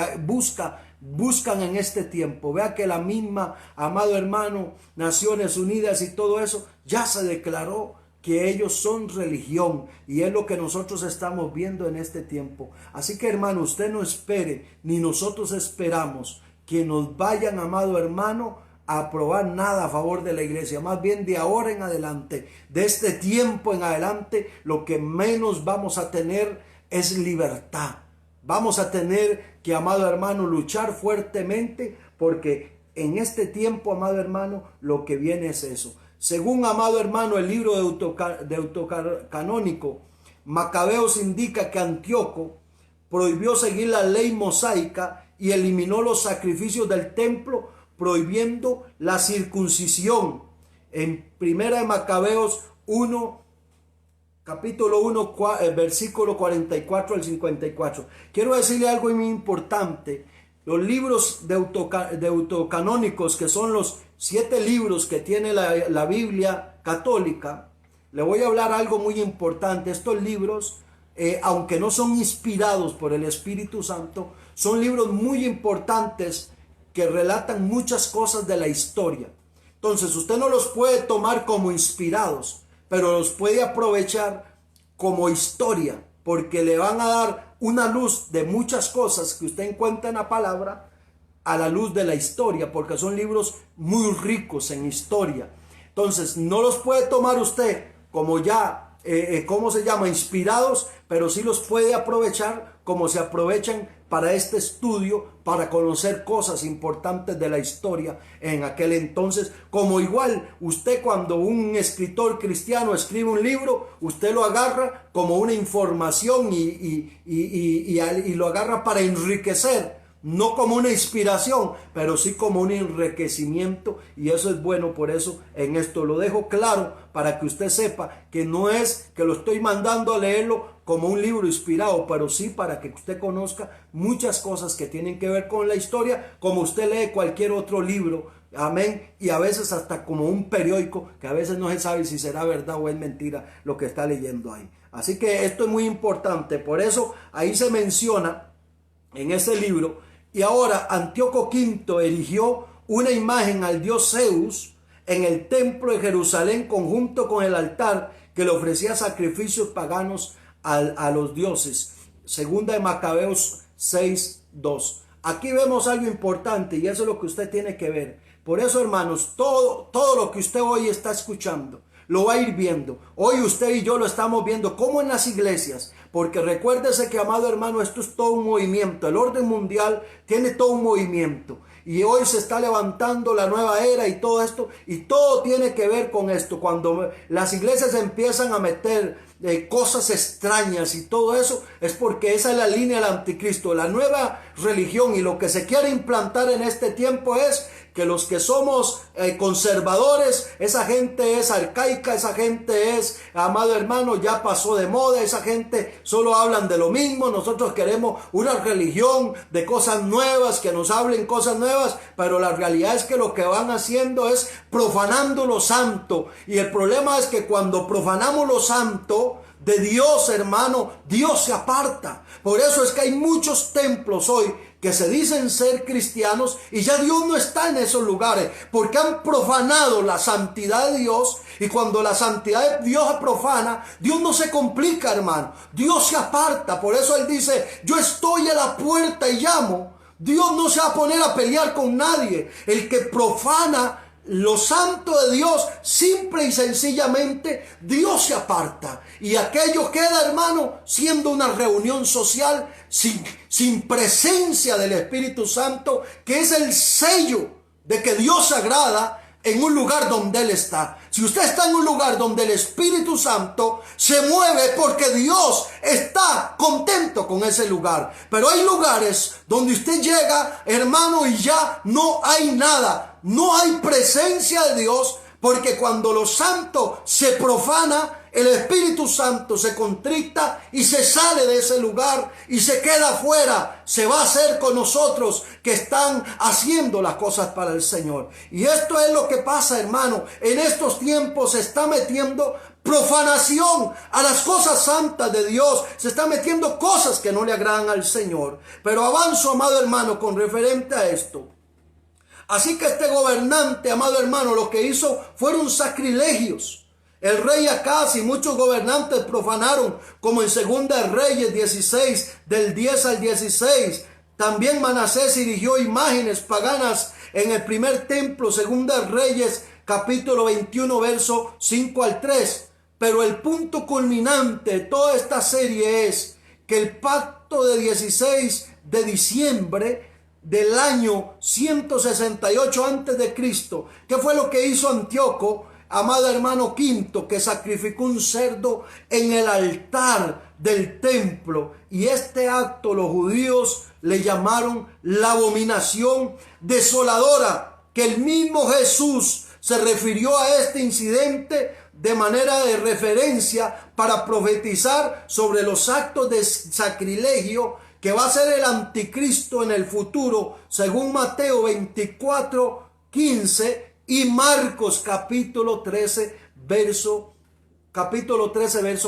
buscan en este tiempo. Vea que la misma, amado hermano, Naciones Unidas y todo eso, ya se declaró que ellos son religión, y es lo que nosotros estamos viendo en este tiempo. Así que, hermano, usted no espere, ni nosotros esperamos que nos vayan, amado hermano, a aprobar nada a favor de la iglesia. Más bien, de ahora en adelante, de este tiempo en adelante, lo que menos vamos a tener es libertad. Vamos a tener que, amado hermano, luchar fuertemente, porque en este tiempo, amado hermano, lo que viene es eso. Según, amado hermano, el libro deuterocanónico, Macabeos indica que Antíoco prohibió seguir la ley mosaica y eliminó los sacrificios del templo, prohibiendo la circuncisión. En primera de Macabeos 1, capítulo 1, versículo 44 al 54. Quiero decirle algo muy importante. Los libros deuterocanónicos, que son los 7 libros que tiene la Biblia católica, le voy a hablar algo muy importante. Estos libros, aunque no son inspirados por el Espíritu Santo, son libros muy importantes que relatan muchas cosas de la historia. Entonces usted no los puede tomar como inspirados, pero los puede aprovechar como historia, porque le van a dar una luz de muchas cosas que usted encuentra en la palabra a la luz de la historia, porque son libros muy ricos en historia. Entonces no los puede tomar usted como inspirados, pero sí los puede aprovechar como se aprovechan para este estudio, para conocer cosas importantes de la historia en aquel entonces. Como igual usted, cuando un escritor cristiano escribe un libro, usted lo agarra como una información y lo agarra para enriquecer, no como una inspiración, pero sí como un enriquecimiento, y eso es bueno. Por eso en esto lo dejo claro, para que usted sepa que no es que lo estoy mandando a leerlo como un libro inspirado, pero sí para que usted conozca muchas cosas que tienen que ver con la historia, como usted lee cualquier otro libro, amén, y a veces hasta como un periódico, que a veces no se sabe si será verdad o es mentira lo que está leyendo ahí. Así que esto es muy importante. Por eso ahí se menciona en ese libro: y ahora Antíoco V erigió una imagen al dios Zeus en el templo de Jerusalén, conjunto con el altar que le ofrecía sacrificios paganos a los dioses. Segunda de Macabeos 6:2. Aquí vemos algo importante, y eso es lo que usted tiene que ver. Por eso, hermanos, todo lo que usted hoy está escuchando lo va a ir viendo. Hoy usted y yo lo estamos viendo como en las iglesias, porque recuérdese que, amado hermano, esto es todo un movimiento. El orden mundial tiene todo un movimiento, y hoy se está levantando la nueva era y todo esto, y todo tiene que ver con esto. Cuando las iglesias empiezan a meter cosas extrañas y todo eso, es porque esa es la línea del anticristo, la nueva religión. Y lo que se quiere implantar en este tiempo es que los que somos conservadores, esa gente es arcaica, esa gente es, amado hermano, ya pasó de moda, esa gente solo hablan de lo mismo. Nosotros queremos una religión de cosas nuevas, que nos hablen cosas nuevas, pero la realidad es que lo que van haciendo es profanando lo santo. Y el problema es que cuando profanamos lo santo de Dios, hermano, Dios se aparta. Por eso es que hay muchos templos hoy que se dicen ser cristianos y ya Dios no está en esos lugares, porque han profanado la santidad de Dios. Y cuando la santidad de Dios es profana, Dios no se complica, hermano, Dios se aparta. Por eso Él dice: yo estoy a la puerta y llamo. Dios no se va a poner a pelear con nadie. El que profana lo santo de Dios, simple y sencillamente, Dios se aparta. Y aquello queda, hermano, siendo una reunión social sin presencia del Espíritu Santo, que es el sello de que Dios se agrada en un lugar donde Él está. Si usted está en un lugar donde el Espíritu Santo se mueve, porque Dios está contento con ese lugar. Pero hay lugares donde usted llega, hermano, y ya no hay nada, no hay presencia de Dios, porque cuando lo santo se profana, el Espíritu Santo se contrita y se sale de ese lugar y se queda afuera. Se va a hacer con nosotros que están haciendo las cosas para el Señor. Y esto es lo que pasa, hermano. En estos tiempos se está metiendo profanación a las cosas santas de Dios. Se está metiendo cosas que no le agradan al Señor. Pero avanzo, amado hermano, con referente a esto. Así que este gobernante, amado hermano, lo que hizo fueron sacrilegios. El rey Acaz y muchos gobernantes profanaron, como en Segunda de Reyes 16, del 10 al 16. También Manasés erigió imágenes paganas en el primer templo, Segunda de Reyes, capítulo 21, verso 5 al 3. Pero el punto culminante de toda esta serie es que el pacto de 16 de diciembre del año 168 antes de Cristo, ¿qué fue lo que hizo Antíoco, amado hermano V? Que sacrificó un cerdo en el altar del templo, y este acto los judíos le llamaron la abominación desoladora, que el mismo Jesús se refirió a este incidente de manera de referencia para profetizar sobre los actos de sacrilegio que va a ser el anticristo en el futuro, según Mateo 24:15 y Marcos capítulo 13, verso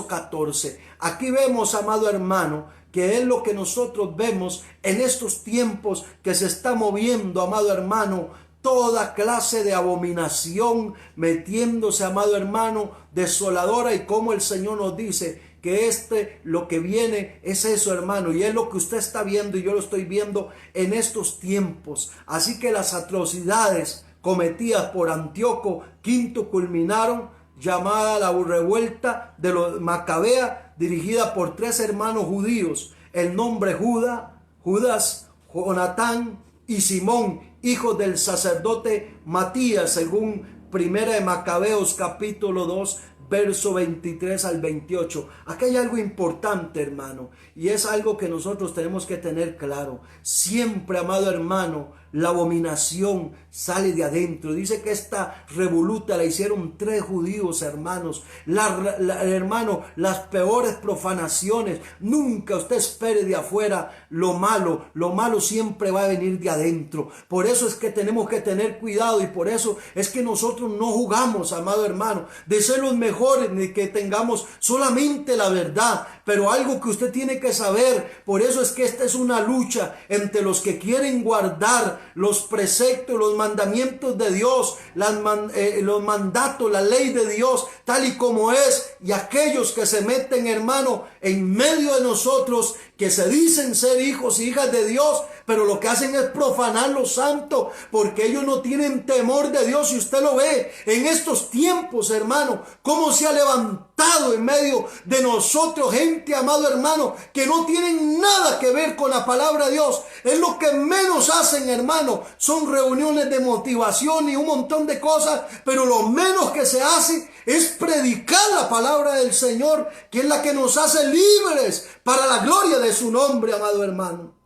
14. Aquí vemos, amado hermano, que es lo que nosotros vemos en estos tiempos, que se está moviendo, amado hermano, toda clase de abominación metiéndose, amado hermano, desoladora. Y como el Señor nos dice que lo que viene es eso, hermano, y es lo que usted está viendo y yo lo estoy viendo en estos tiempos. Así que las atrocidades cometidas por Antíoco V culminaron, llamada la revuelta de los Macabea, dirigida por 3 hermanos judíos. El nombre Judá, Judas, Jonatán y Simón, hijos del sacerdote Matías, según Primera de Macabeos capítulo 2, verso 23 al 28. Aquí hay algo importante, hermano, y es algo que nosotros tenemos que tener claro. Siempre, amado hermano, la abominación sale de adentro. Dice que esta revoluta la hicieron 3 judíos, hermanos. Hermano, las peores profanaciones. Nunca usted espere de afuera lo malo. Lo malo siempre va a venir de adentro. Por eso es que tenemos que tener cuidado, y por eso es que nosotros no jugamos, amado hermano, de ser los mejores, ni que tengamos solamente la verdad. Pero algo que usted tiene que saber, por eso es que esta es una lucha entre los que quieren guardar los preceptos, los mandamientos de Dios, los mandatos, la ley de Dios, tal y como es, y aquellos que se meten, hermano, en medio de nosotros, que se dicen ser hijos y hijas de Dios, pero lo que hacen es profanar lo santo, porque ellos no tienen temor de Dios. Y usted lo ve en estos tiempos, hermano, cómo se ha levantado en medio de nosotros gente, amado hermano, que no tienen nada que ver con la palabra de Dios. Es lo que menos hacen, hermano. Son reuniones de motivación y un montón de cosas, pero lo menos que se hace es predicar la palabra del Señor, que es la que nos hace libres para la gloria de su nombre, amado hermano.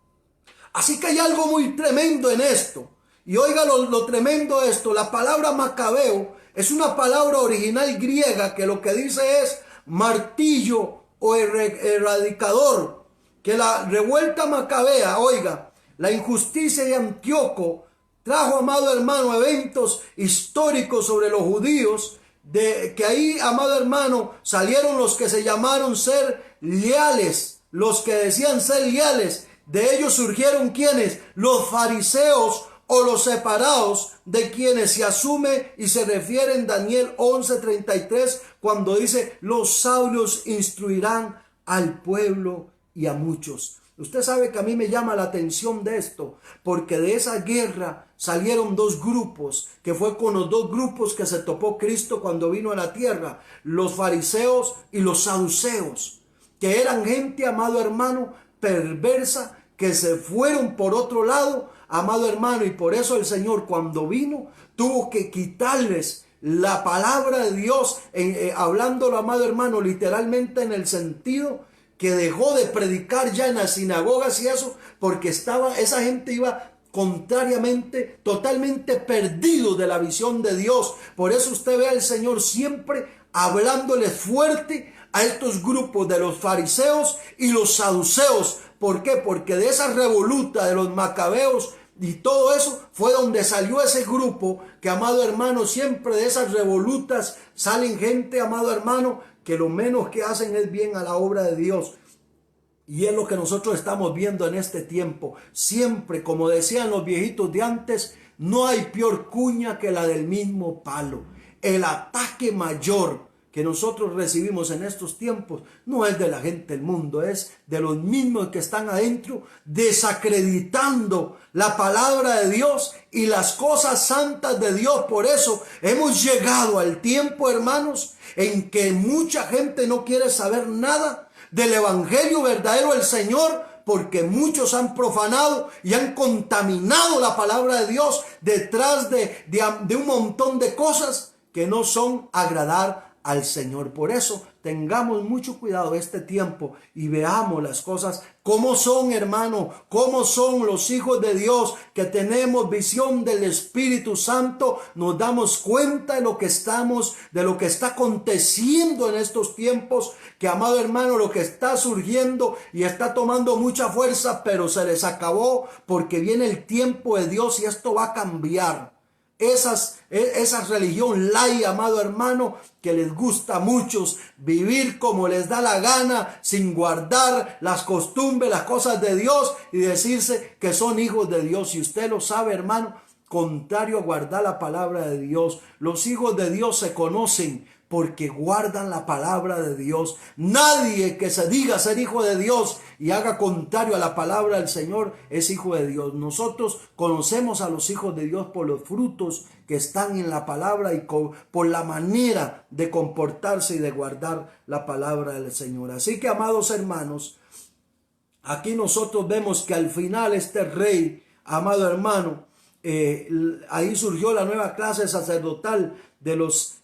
Así que hay algo muy tremendo en esto. Y oiga lo tremendo de esto. La palabra macabeo es una palabra original griega que lo que dice es martillo o erradicador. Que la revuelta macabea, oiga, la injusticia de Antíoco trajo, amado hermano, eventos históricos sobre los judíos, de que ahí, amado hermano, salieron los que se llamaron ser leales, los que decían ser leales. De ellos surgieron quienes, los fariseos o los separados, de quienes se asume y se refiere en Daniel 11:33, cuando dice: los sabios instruirán al pueblo y a muchos. Usted sabe que a mí me llama la atención de esto, porque de esa guerra salieron 2 grupos, que fue con los 2 grupos que se topó Cristo cuando vino a la tierra: los fariseos y los saduceos, que eran gente, amado hermano, perversa, que se fueron por otro lado, amado hermano, y por eso el Señor, cuando vino, tuvo que quitarles la palabra de Dios, hablándolo, amado hermano, literalmente en el sentido que dejó de predicar ya en las sinagogas y eso, porque esa gente iba contrariamente, totalmente perdido de la visión de Dios. Por eso usted ve al Señor siempre hablándole fuerte a estos grupos de los fariseos y los saduceos. ¿Por qué? Porque de esa revoluta de los macabeos y todo eso fue donde salió ese grupo que, amado hermano, siempre de esas revolutas salen gente, amado hermano, que lo menos que hacen es bien a la obra de Dios. Y es lo que nosotros estamos viendo en este tiempo. Siempre, como decían los viejitos de antes, no hay peor cuña que la del mismo palo. El ataque mayor que nosotros recibimos en estos tiempos no es de la gente del mundo, es de los mismos que están adentro, desacreditando la palabra de Dios y las cosas santas de Dios. Por eso hemos llegado al tiempo, hermanos, en que mucha gente no quiere saber nada del evangelio verdadero del Señor, porque muchos han profanado y han contaminado la palabra de Dios detrás de un montón de cosas que no son agradar al Señor. Por eso tengamos mucho cuidado este tiempo y veamos las cosas como son, hermano, como son los hijos de Dios, que tenemos visión del Espíritu Santo. Nos damos cuenta de lo que está aconteciendo en estos tiempos, que, amado hermano, lo que está surgiendo y está tomando mucha fuerza, pero se les acabó, porque viene el tiempo de Dios y esto va a cambiar. Esa religión laica, amado hermano, que les gusta a muchos vivir como les da la gana, sin guardar las costumbres, las cosas de Dios, y decirse que son hijos de Dios. Y usted lo sabe, hermano, contrario a guardar la palabra de Dios. Los hijos de Dios se conocen porque guardan la palabra de Dios. Nadie que se diga ser hijo de Dios y haga contrario a la palabra del Señor es hijo de Dios. Nosotros conocemos a los hijos de Dios por los frutos que están en la palabra y por la manera de comportarse y de guardar la palabra del Señor. Así que, amados hermanos, Aquí nosotros vemos que al final este rey, amado hermano, ahí surgió la nueva clase sacerdotal de los,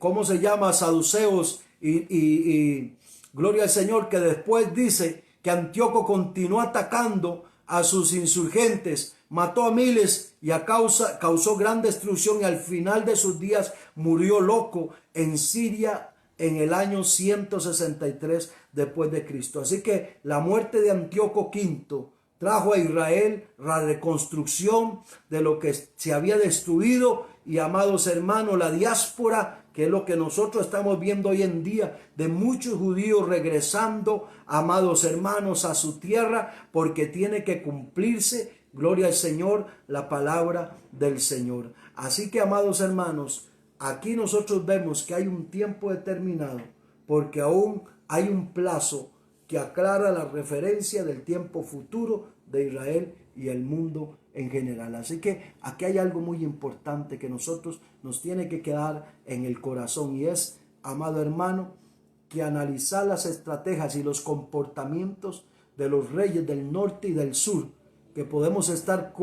¿cómo se llama? Saduceos y gloria al Señor, que después dice que Antíoco continuó atacando a sus insurgentes, mató a miles y causó gran destrucción y al final de sus días murió loco en Siria en el año 163 después de Cristo. Así que la muerte de Antíoco V trajo a Israel la reconstrucción de lo que se había destruido y, amados hermanos, la diáspora, que es lo que nosotros estamos viendo hoy en día, de muchos judíos regresando, amados hermanos, a su tierra, porque tiene que cumplirse, gloria al Señor, la palabra del Señor. Así que, amados hermanos, aquí nosotros vemos que hay un tiempo determinado, porque aún hay un plazo que aclara la referencia del tiempo futuro de Israel y el mundo en general. Así que aquí hay algo muy importante que nosotros nos tiene que quedar en el corazón, y es, amado hermano, que analizar las estrategias y los comportamientos de los reyes del norte y del sur, que podemos estar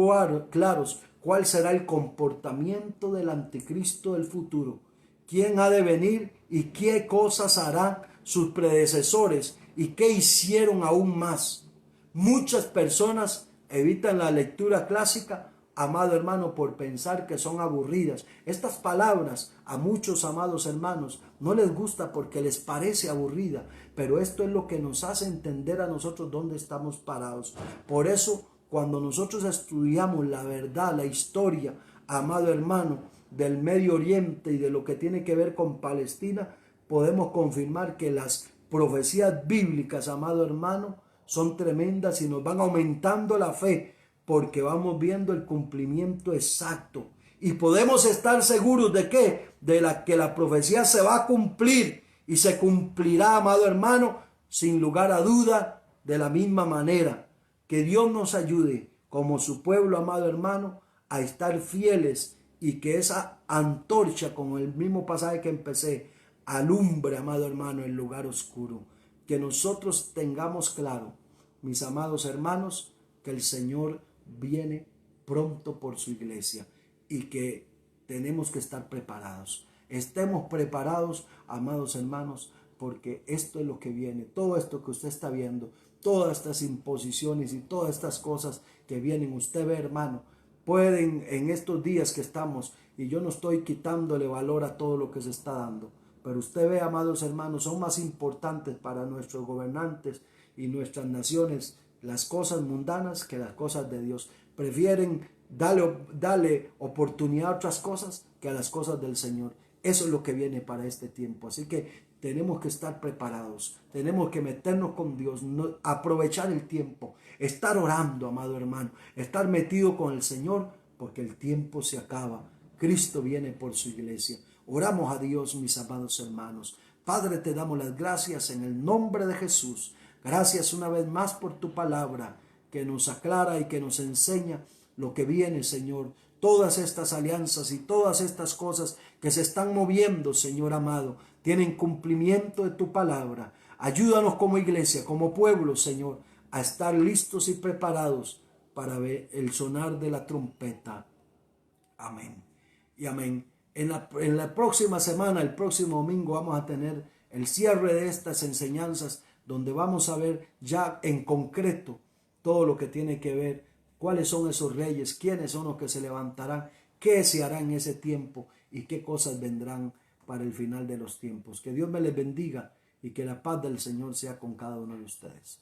claros cuál será el comportamiento del anticristo del futuro, quién ha de venir y qué cosas harán sus predecesores y qué hicieron aún más. Muchas personas evitan la lectura clásica, amado hermano, por pensar que son aburridas. Estas palabras a muchos, amados hermanos, no les gusta porque les parece aburrida, pero esto es lo que nos hace entender a nosotros dónde estamos parados. Por eso, cuando nosotros estudiamos la verdad, la historia, amado hermano, del Medio Oriente y de lo que tiene que ver con Palestina, podemos confirmar que las profecías bíblicas, amado hermano, son tremendas y nos van aumentando la fe, porque vamos viendo el cumplimiento exacto. Y podemos estar seguros de que la profecía se va a cumplir y se cumplirá, amado hermano, sin lugar a duda, de la misma manera. Que Dios nos ayude como su pueblo, amado hermano, a estar fieles y que esa antorcha, como el mismo pasaje que empecé, alumbre, amado hermano, el lugar oscuro. Que nosotros tengamos claro, mis amados hermanos, que el Señor viene pronto por su iglesia y que tenemos que estar preparados. Estemos preparados, amados hermanos, porque esto es lo que viene. Todo esto que usted está viendo, todas estas imposiciones y todas estas cosas que vienen, usted ve, hermano, pueden en estos días que estamos, y yo no estoy quitándole valor a todo lo que se está dando, pero usted ve, amados hermanos, son más importantes para nuestros gobernantes y nuestras naciones las cosas mundanas que las cosas de Dios. Prefieren darle oportunidad a otras cosas que a las cosas del Señor. Eso es lo que viene para este tiempo. Así que tenemos que estar preparados, tenemos que meternos con Dios, aprovechar el tiempo, estar orando, amado hermano, estar metido con el Señor, porque el tiempo se acaba. Cristo viene por su iglesia. Oramos a Dios, mis amados hermanos. Padre, te damos las gracias en el nombre de Jesús. Gracias una vez más por tu palabra que nos aclara y que nos enseña lo que viene, Señor. Todas estas alianzas y todas estas cosas que se están moviendo, Señor amado, tienen cumplimiento de tu palabra. Ayúdanos como iglesia, como pueblo, Señor, a estar listos y preparados para ver el sonar de la trompeta. Amén y amén. En la próxima semana, el próximo domingo, vamos a tener el cierre de estas enseñanzas, donde vamos a ver ya en concreto todo lo que tiene que ver, cuáles son esos reyes, quiénes son los que se levantarán, qué se hará en ese tiempo y qué cosas vendrán para el final de los tiempos. Que Dios me les bendiga y que la paz del Señor sea con cada uno de ustedes.